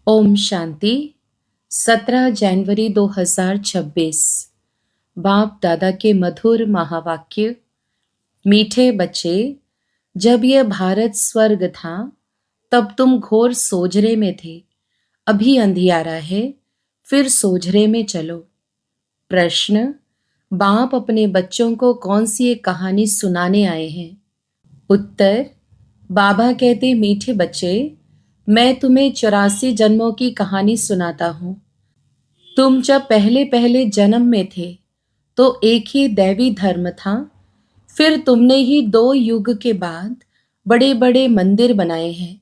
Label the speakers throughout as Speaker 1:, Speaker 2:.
Speaker 1: ओम शांति। 17 जनवरी 2026। बाप दादा के मधुर महावाक्य। मीठे बच्चे, जब यह भारत स्वर्ग था तब तुम घोर सोजरे में थे। अभी अंधियारा है, फिर सोजरे में चलो। प्रश्न, बाप अपने बच्चों को कौन सी एक कहानी सुनाने आए हैं? उत्तर, बाबा कहते, मीठे बच्चे, मैं तुम्हें 84 जन्मों की कहानी सुनाता हूँ। तुम जब पहले पहले जन्म में थे तो एक ही दैवी धर्म था। फिर तुमने ही 2 युग के बाद बड़े बड़े मंदिर बनाए हैं,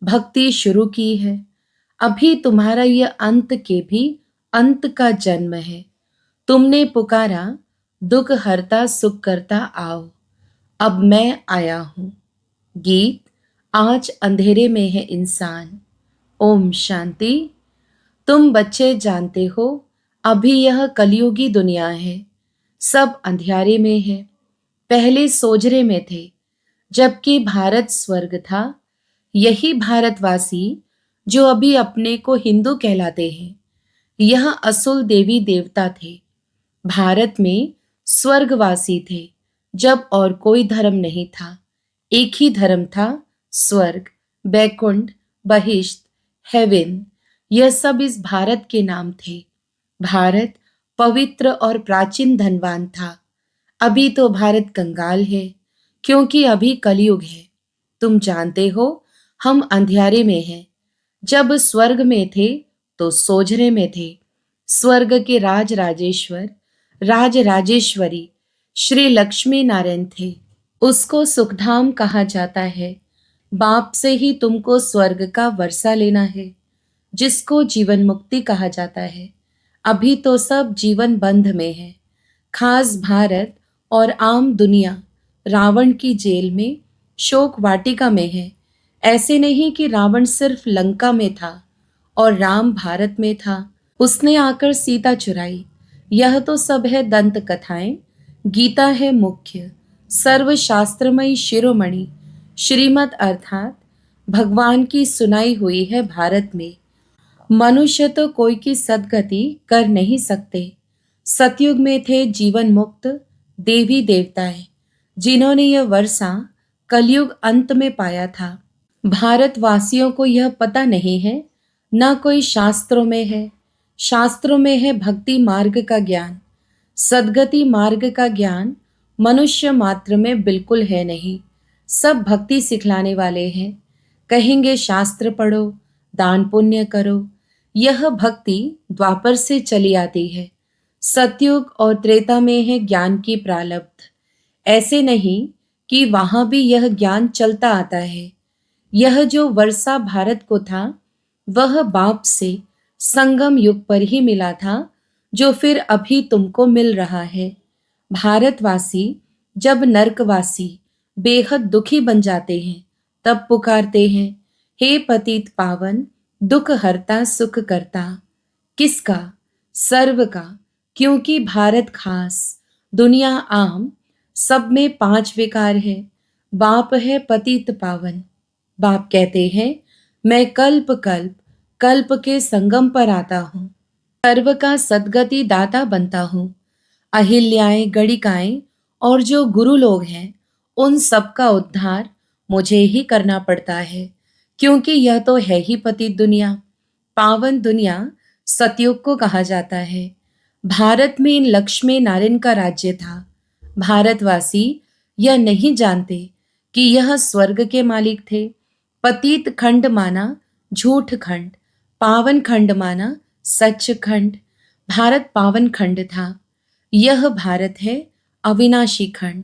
Speaker 1: भक्ति शुरू की है। अभी तुम्हारा यह अंत के भी अंत का जन्म है। तुमने पुकारा, दुख हरता सुख करता आओ, अब मैं आया हूँ। गीत। आज अंधेरे में है इंसान। ओम शांति। तुम बच्चे जानते हो, अभी यह कलयुगी दुनिया है, सब अंधियारे में है। पहले सोजरे में थे, जबकि भारत स्वर्ग था। यही भारतवासी जो अभी अपने को हिंदू कहलाते हैं, यह असुल देवी देवता थे। भारत में स्वर्गवासी थे जब और कोई धर्म नहीं था। एक ही धर्म था, स्वर्ग, बैकुंठ, बहिष्ठ, हेवन। यह सब इस भारत के नाम थे। भारत पवित्र और प्राचीन धनवान था। अभी तो भारत कंगाल है, क्योंकि अभी कलयुग है। तुम जानते हो, हम अंधियारे में हैं। जब स्वर्ग में थे तो सोजरे में थे। स्वर्ग के राज राजेश्वर, राज राजेश्वरी श्री लक्ष्मी नारायण थे। उसको सुखधाम कहा जाता है। बाप से ही तुमको स्वर्ग का वर्षा लेना है, जिसको जीवन मुक्ति कहा जाता है। अभी तो सब जीवन बंध में है। खास भारत और आम दुनिया रावण की जेल में, शोक वाटिका में है। ऐसे नहीं कि रावण सिर्फ लंका में था और राम भारत में था। उसने आकर सीता चुराई। यह तो सब है दंत कथाएं। गीता है मुख्य, सर्वशास्त्रमयी शिरोमणि, श्रीमद् अर्थात भगवान की सुनाई हुई है भारत में। मनुष्य तो कोई की सद्गति कर नहीं सकते। सतयुग में थे जीवन मुक्त देवी देवताएं, जिन्होंने यह वर्षा कलयुग अंत में पाया था। भारतवासियों को यह पता नहीं है, न कोई शास्त्रों में है। शास्त्रों में है भक्ति मार्ग का ज्ञान। सद्गति मार्ग का ज्ञान मनुष्य मात्र में बिल्कुल है नहीं। सब भक्ति सिखलाने वाले हैं। कहेंगे शास्त्र पढ़ो, दान पुण्य करो। यह भक्ति द्वापर से चली आती है। सतयुग और त्रेता में है ज्ञान की प्रारब्ध। ऐसे नहीं कि वहां भी यह ज्ञान चलता आता है। यह जो वर्षा भारत को था, वह बाप से संगम युग पर ही मिला था, जो फिर अभी तुमको मिल रहा है। भारतवासी जब नरकवासी बेहद दुखी बन जाते हैं, तब पुकारते हैं, हे पतित पावन, दुख हरता सुख करता। किसका? सर्व का। क्योंकि भारत खास, दुनिया आम, सब में 5 विकार है। बाप है पतित पावन। बाप कहते हैं, मैं कल्प कल्प कल्प के संगम पर आता हूँ, सर्व का सद्गति दाता बनता हूँ। अहिल्याएं, गणिकाएं और जो गुरु लोग हैं, उन सब का उद्धार मुझे ही करना पड़ता है, क्योंकि यह तो है ही पतित दुनिया। पावन दुनिया सतयुग को कहा जाता है। भारत में इन लक्ष्मी नारायण का राज्य था। भारतवासी यह नहीं जानते कि यह स्वर्ग के मालिक थे। पतित खंड माना झूठ खंड, पावन खंड माना सच खंड। भारत पावन खंड था। यह भारत है अविनाशी खंड,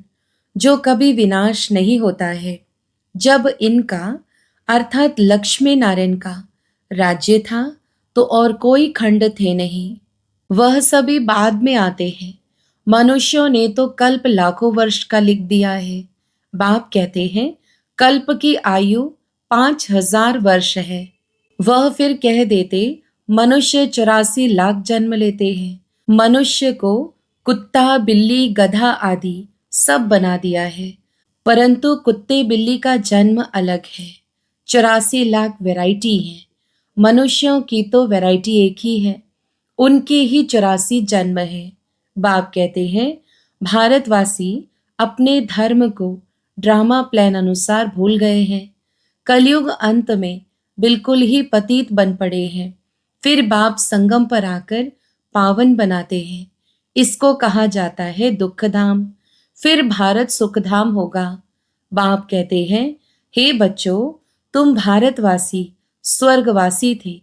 Speaker 1: जो कभी विनाश नहीं होता है। जब इनका अर्थात लक्ष्मी नारायण का राज्य था तो और कोई खंड थे नहीं। वह सभी बाद में आते हैं। मनुष्यों ने तो कल्प लाखों वर्ष का लिख दिया है। बाप कहते हैं, कल्प की आयु 5000 वर्ष है। वह फिर कह देते, मनुष्य 84 लाख जन्म लेते हैं। मनुष्य को कुत्ता, बिल्ली, गधा आदि सब बना दिया है, परंतु कुत्ते बिल्ली का जन्म अलग है। 84 लाख वैरायटी है। मनुष्यों की तो वैरायटी एक ही है, उनके ही 84 जन्म है। बाप कहते हैं भारतवासी अपने धर्म को ड्रामा प्लान अनुसार भूल गए हैं। कलयुग अंत में बिल्कुल ही पतित बन पड़े हैं। फिर बाप संगम पर आकर पावन बनाते हैं। इसको कहा जाता है दुखधाम। फिर भारत सुखधाम होगा। बाप कहते हैं हे बच्चों, तुम भारतवासी स्वर्गवासी थे,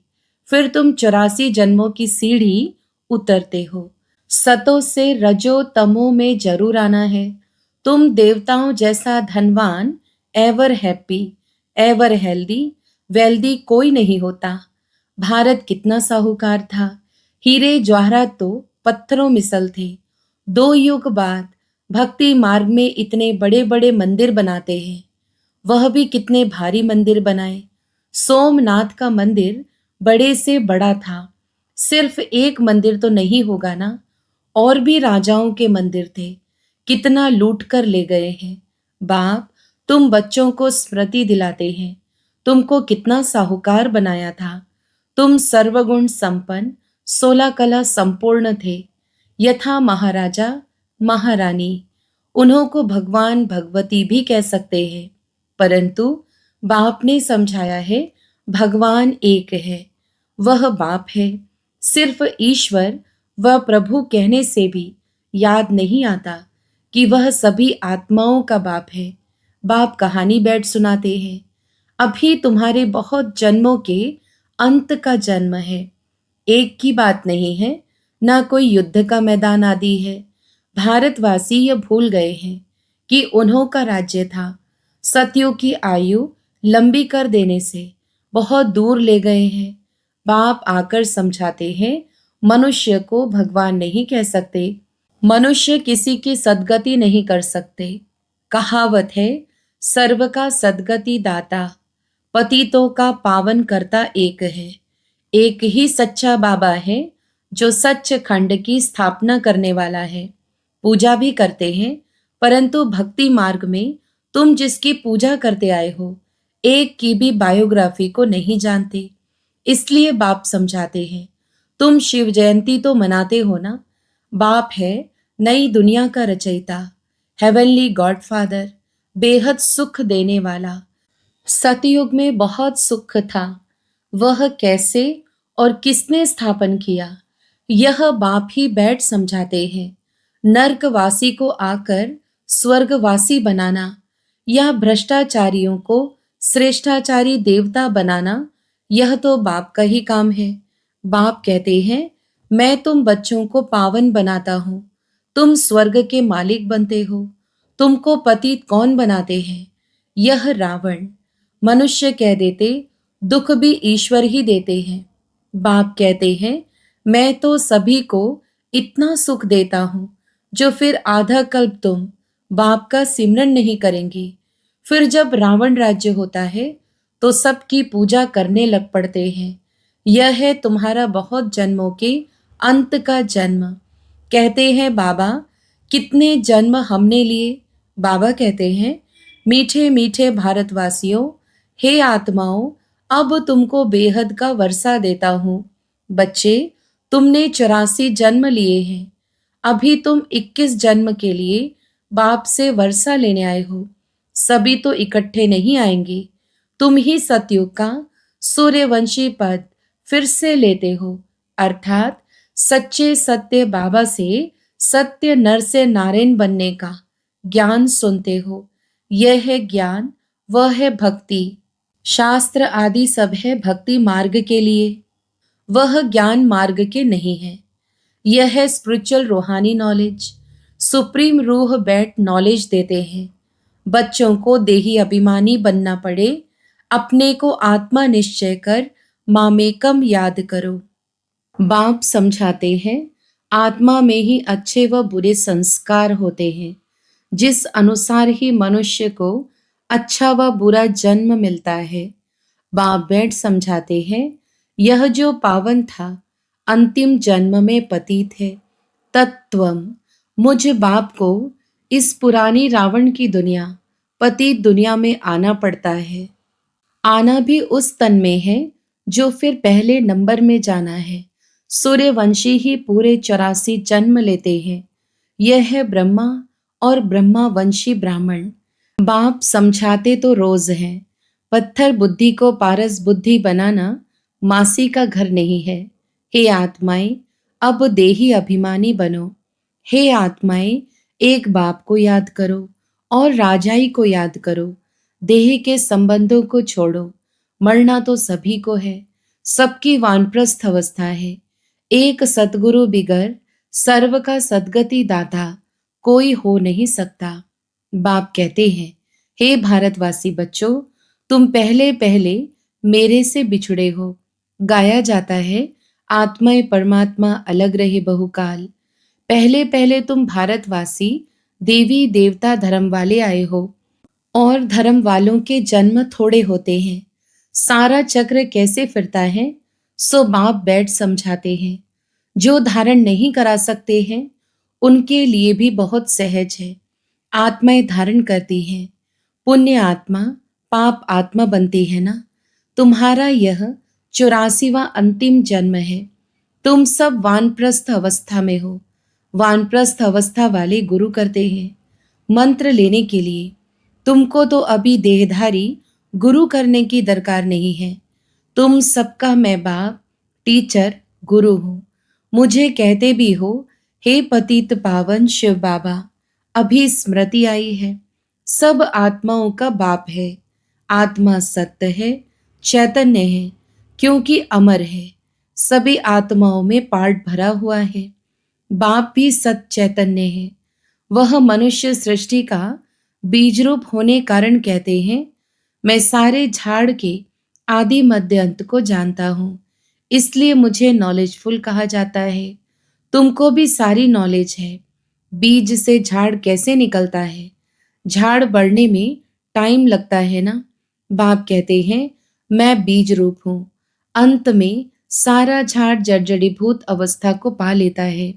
Speaker 1: फिर तुम 84 जन्मों की सीढ़ी उतरते हो। सतो से रजो तमो में जरूर आना है। तुम देवताओं जैसा धनवान, ever happy, ever healthy, wealthy कोई नहीं होता। भारत कितना साहूकार था। हीरे जवाहरात तो पत्थरों मिसल थे। 2 युग बाद भक्ति मार्ग में इतने बड़े बड़े मंदिर बनाते हैं। वह भी कितने भारी मंदिर बनाए। सोमनाथ का मंदिर बड़े से बड़ा था। सिर्फ एक मंदिर तो नहीं होगा ना, और भी राजाओं के मंदिर थे। कितना लूट कर ले गए हैं। बाप, तुम बच्चों को स्मृति दिलाते हैं तुमको कितना साहूकार बनाया था। तुम सर्वगुण संपन्न, 16 कला संपूर्ण थे। यथा महाराजा महारानी, उन्हों को भगवान भगवती भी कह सकते हैं। परंतु बाप ने समझाया है भगवान एक है, वह बाप है। सिर्फ ईश्वर व प्रभु कहने से भी याद नहीं आता कि वह सभी आत्माओं का बाप है। बाप कहानी बैठ सुनाते हैं। अभी तुम्हारे बहुत जन्मों के अंत का जन्म है। एक की बात नहीं है, ना कोई युद्ध का मैदान आदि है। भारतवासी यह भूल गए हैं कि उन्हों का राज्य था। सतयुग की आयु लंबी कर देने से बहुत दूर ले गए हैं। बाप आकर समझाते हैं मनुष्य को भगवान नहीं कह सकते। मनुष्य किसी की सद्गति नहीं कर सकते। कहावत है सर्व का सद्गति दाता, पतितों का पावन करता एक है। एक ही सच्चा बाबा है जो सच खंड की स्थापना करने वाला है। पूजा भी करते हैं, परंतु भक्ति मार्ग में तुम जिसकी पूजा करते आए हो, एक की भी बायोग्राफी को नहीं जानते। इसलिए बाप समझाते हैं तुम शिव जयंती तो मनाते हो ना। बाप है नई दुनिया का रचयिता, हेवनली गॉडफादर, बेहद सुख देने वाला। सतयुग में बहुत सुख था, वह कैसे और किसने स्थापन किया, यह बाप ही बैठ समझाते हैं। नर्कवासी को आकर स्वर्गवासी बनाना या भ्रष्टाचारियों को श्रेष्ठाचारी देवता बनाना, यह तो बाप का ही काम है। बाप कहते हैं मैं तुम बच्चों को पावन बनाता हूँ, तुम स्वर्ग के मालिक बनते हो। तुमको पतित कौन बनाते हैं? यह रावण। मनुष्य कह देते दुख भी ईश्वर ही देते हैं। बाप कहते हैं मैं तो सभी को इतना सुख देता हूँ जो फिर आधा कल्प तुम बाप का सिमरन नहीं करेंगे। फिर जब रावण राज्य होता है तो सबकी पूजा करने लग पड़ते हैं। यह है तुम्हारा बहुत जन्मों के अंत का जन्म। कहते हैं बाबा कितने जन्म हमने लिए। बाबा कहते हैं मीठे मीठे भारतवासियों, हे आत्माओं, अब तुमको बेहद का वर्षा देता हूँ। बच्चे, तुमने 84 जन्म लिए हैं। अभी तुम 21 जन्म के लिए बाप से वर्षा लेने आए हो। सभी तो इकट्ठे नहीं आएंगे। तुम ही सतयुग का सूर्यवंशी पद फिर से लेते हो, अर्थात सच्चे सत्य बाबा से सत्य नर से नारायण बनने का ज्ञान सुनते हो। यह है ज्ञान, वह है भक्ति। शास्त्र आदि सब है भक्ति मार्ग के लिए, वह ज्ञान मार्ग के नहीं है। यह है स्पिरिचुअल रूहानी नॉलेज। सुप्रीम रूह बैठ नॉलेज देते हैं। बच्चों को देही अभिमानी बनना पड़े, अपने को आत्मा निश्चय कर मामेकम याद करो। बाप समझाते हैं आत्मा में ही अच्छे व बुरे संस्कार होते हैं। जिस अनुसार ही मनुष्य को अच्छा व बुरा जन्म मिलता है। बाप बैठ समझाते हैं यह जो पावन था अंतिम जन्म में पतित है। तत्वम, मुझ बाप को इस पुरानी रावण की दुनिया पतित दुनिया में आना पड़ता है। आना भी उस तन में है जो फिर पहले नंबर में जाना है। सूर्यवंशी ही पूरे 84 जन्म लेते हैं। यह है ब्रह्मा और ब्रह्मावंशी ब्राह्मण। बाप समझाते तो रोज हैं। पत्थर बुद्धि को पारस बुद्धि बनाना मासी का घर नहीं है। हे आत्माएं, अब देही अभिमानी बनो। हे आत्माएं, एक बाप को याद करो और राजाई को याद करो। देह के संबंधों को छोड़ो। मरना तो सभी को है। सबकी वानप्रस्थ अवस्था है। एक सतगुरु बिगर सर्व का सदगति दाता कोई हो नहीं सकता। बाप कहते हैं, हे भारतवासी बच्चों, तुम पहले पहले मेरे से बिछुड़े हो। गाया जाता है, आत्मा परमात्मा अलग रहे बहुकाल। पहले पहले तुम भारतवासी देवी देवता धर्म वाले आए हो, और धर्म वालों के जन्म थोड़े होते हैं। सारा चक्र कैसे फिरता है सो बाप बैठ समझाते हैं। जो धारण नहीं करा सकते हैं उनके लिए भी बहुत सहज है। आत्माएं धारण करती हैं। पुण्य आत्मा पाप आत्मा बनती है ना। तुम्हारा यह 84वां अंतिम जन्म है। तुम सब वानप्रस्थ अवस्था में हो। वानप्रस्थ अवस्था वाले गुरु करते हैं मंत्र लेने के लिए। तुमको तो अभी देहधारी गुरु करने की दरकार नहीं है। तुम सबका मैं बाप, टीचर, गुरु हूँ। मुझे कहते भी हो, हे पतित पावन शिव बाबा। अभी स्मृति आई है। सब आत्माओं का बाप है। आत्मा सत्य है, चैतन्य है, क्योंकि अमर है। सभी आत्माओं में पार्ट भरा हुआ है। बाप भी सत चैतन्य है। वह मनुष्य सृष्टि का बीज रूप होने कारण कहते हैं, मैं सारे झाड़ के आदि मध्य अंत को जानता हूँ, इसलिए मुझे नॉलेजफुल कहा जाता है। तुमको भी सारी नॉलेज है। बीज से झाड़ कैसे निकलता है। झाड़ बढ़ने में टाइम लगता है ना। बाप कहते हैं, मैं बीज रूप हूँ। अंत में सारा झाड़ जड़जड़ीभूत अवस्था को पा लेता है।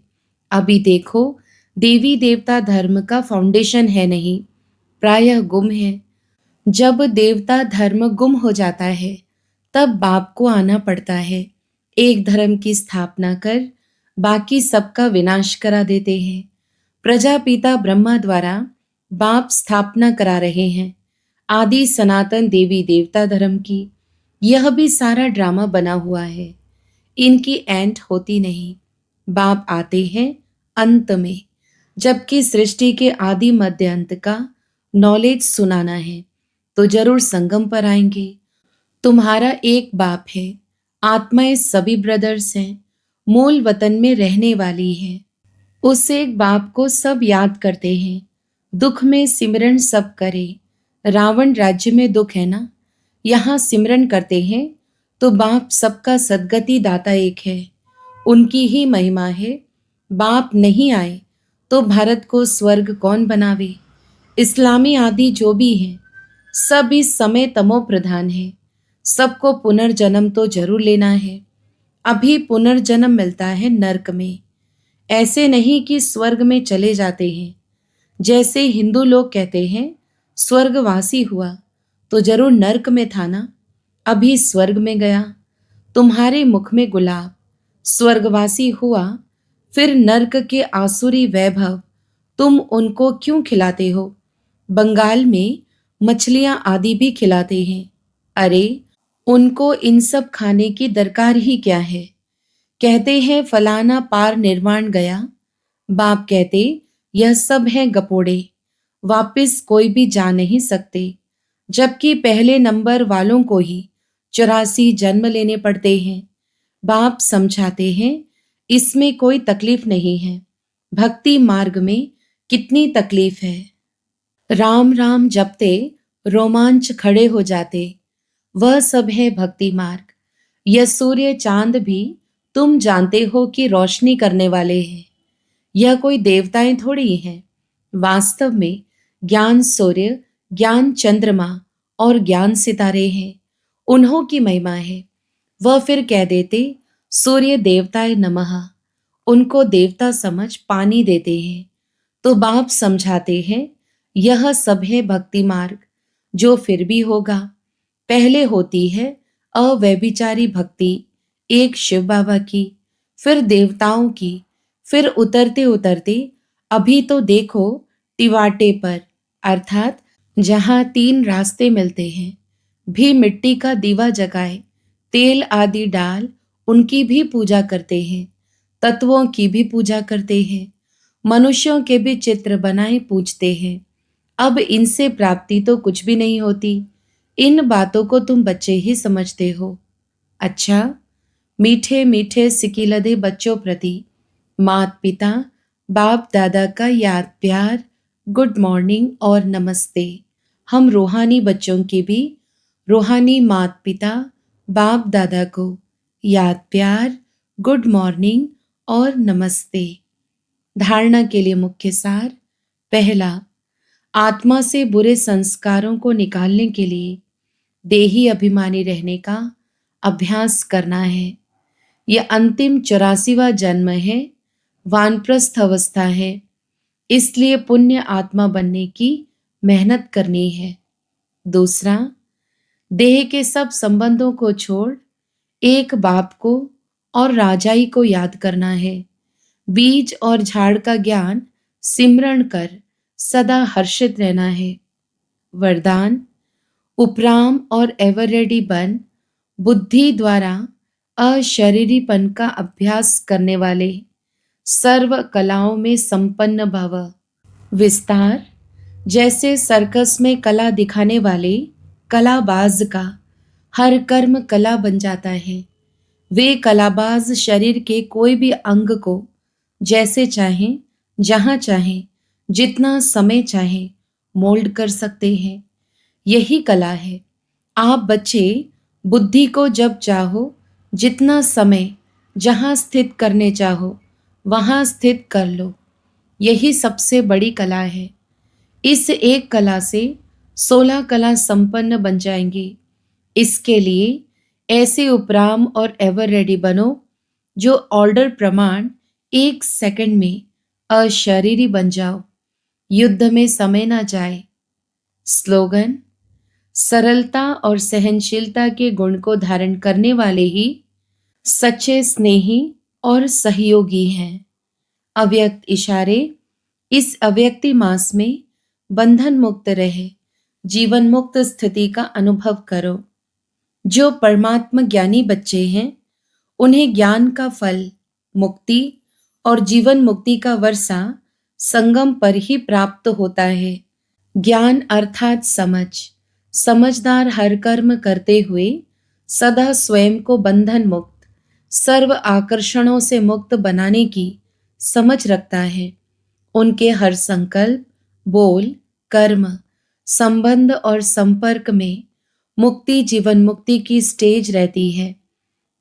Speaker 1: अभी देखो, देवी देवता धर्म का फाउंडेशन है नहीं, प्रायः गुम है। जब देवता धर्म गुम हो जाता है तब बाप को आना पड़ता है। एक धर्म की स्थापना कर बाकी सबका विनाश करा देते हैं। प्रजापिता ब्रह्मा द्वारा बाप स्थापना करा रहे हैं आदि सनातन देवी देवता धर्म की। यह भी सारा ड्रामा बना हुआ है। इनकी एंड होती नहीं। बाप आते हैं अंत में, जबकि सृष्टि के आदि मध्य अंत का नॉलेज सुनाना है तो जरूर संगम पर आएंगे। तुम्हारा एक बाप है। आत्माएं सभी ब्रदर्स हैं। मूल वतन में रहने वाली हैं। उस एक बाप को सब याद करते हैं। दुख में सिमरन सब करे। रावण राज्य में दुख है ना, यहाँ सिमरन करते हैं तो बाप सबका सदगति दाता एक है। उनकी ही महिमा है। बाप नहीं आए तो भारत को स्वर्ग कौन बनावे। इस्लामी आदि जो भी हैं सब इस समय तमो प्रधान है। सबको पुनर्जन्म तो जरूर लेना है। अभी पुनर्जन्म मिलता है नरक में। ऐसे नहीं कि स्वर्ग में चले जाते हैं। जैसे हिंदू लोग कहते हैं स्वर्गवासी हुआ तो जरूर नरक में था ना। अभी स्वर्ग में गया। तुम्हारे मुख में गुलाब। स्वर्गवासी हुआ फिर नरक के आसुरी वैभव तुम उनको क्यों खिलाते हो। बंगाल में मछलियां आदि भी खिलाते हैं। अरे, उनको इन सब खाने की दरकार ही क्या है। कहते हैं फलाना पार निर्वाण गया। बाप कहते यह सब है गपोड़े। वापिस कोई भी जा नहीं सकते, जबकि पहले नंबर वालों को ही 84 जन्म लेने पड़ते हैं। बाप समझाते हैं इसमें कोई तकलीफ नहीं है। भक्ति मार्ग में कितनी तकलीफ है। राम राम जपते रोमांच खड़े हो जाते। वह सब है भक्ति मार्ग। यह सूर्य चांद भी तुम जानते हो कि रोशनी करने वाले हैं। यह कोई देवताएं थोड़ी हैं। वास्तव में ज्ञान सूर्य, ज्ञान चंद्रमा और ज्ञान सितारे हैं। उन्हों की महिमा है। वह फिर कह देते सूर्य देवताय नमः। उनको देवता समझ पानी देते हैं। तो बाप समझाते हैं यह सब है भक्ति मार्ग, जो फिर भी होगा। पहले होती है अव्यभिचारी भक्ति, एक शिव बाबा की, फिर देवताओं की, फिर उतरते उतरते अभी तो देखो टिवाटे पर, अर्थात जहाँ 3 रास्ते मिलते हैं, भी मिट्टी का दीवा जगाए, तेल आदि डाल उनकी भी पूजा करते हैं, तत्वों की भी पूजा करते हैं, मनुष्यों के भी चित्र बनाए पूजते हैं। अब इनसे प्राप्ति तो कुछ भी नहीं होती। इन बातों को तुम बच्चे ही समझते हो। अच्छा, मीठे मीठे सिकिलधे बच्चों प्रति मात पिता बाप दादा का याद प्यार, गुड मॉर्निंग और नमस्ते। हम रूहानी बच्चों की भी रूहानी मात पिता बाप दादा को याद प्यार, गुड मॉर्निंग और नमस्ते। धारणा के लिए मुख्य सार। पहला, आत्मा से बुरे संस्कारों को निकालने के लिए देही अभिमानी रहने का अभ्यास करना है। यह अंतिम 84वां जन्म है, वानप्रस्थ अवस्था है, इसलिए पुण्य आत्मा बनने की मेहनत करनी है। दूसरा, देह के सब संबंधों को छोड़ एक बाप को और राजाई को याद करना है। बीज और झाड़ का ज्ञान सिमरण कर सदा हर्षित रहना है। वरदान, उपराम और एवर रेडी बन बुद्धि द्वारा अशरीरीपन का अभ्यास करने वाले, सर्व कलाओं में संपन्न भव। विस्तार, जैसे सर्कस में कला दिखाने वाले कलाबाज का हर कर्म कला बन जाता है, वे कलाबाज शरीर के कोई भी अंग को जैसे चाहें, जहां चाहें, जितना समय चाहें मोल्ड कर सकते हैं। यही कला है। आप बच्चे बुद्धि को जब चाहो, जितना समय, जहां स्थित करने चाहो वहां स्थित कर लो। यही सबसे बड़ी कला है। इस एक कला से 16 कला संपन्न बन जाएंगी। इसके लिए ऐसे उपराम और एवर रेडी बनो जो ऑर्डर प्रमाण 1 सेकंड में अशरीरी बन जाओ। युद्ध में समय ना जाए। स्लोगन, सरलता और सहनशीलता के गुण को धारण करने वाले ही सच्चे स्नेही और सहयोगी हैं। अव्यक्त इशारे, इस अव्यक्ति मास में बंधन मुक्त रहे, जीवन मुक्त स्थिति का अनुभव करो। जो परमात्मा ज्ञानी बच्चे हैं, उन्हें ज्ञान का फल, मुक्ति और जीवन मुक्ति का वर्षा संगम पर ही प्राप्त होता है। ज्ञान अर्थात समझ। समझदार हर कर्म करते हुए सदा स्वयं को बंधन मुक्त, सर्व आकर्षणों से मुक्त बनाने की समझ रखता है। उनके हर संकल्प, बोल, कर्म, संबंध और संपर्क में मुक्ति जीवन मुक्ति की स्टेज रहती है,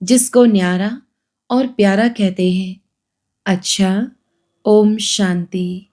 Speaker 1: जिसको न्यारा और प्यारा कहते हैं। अच्छा, ओम शांति।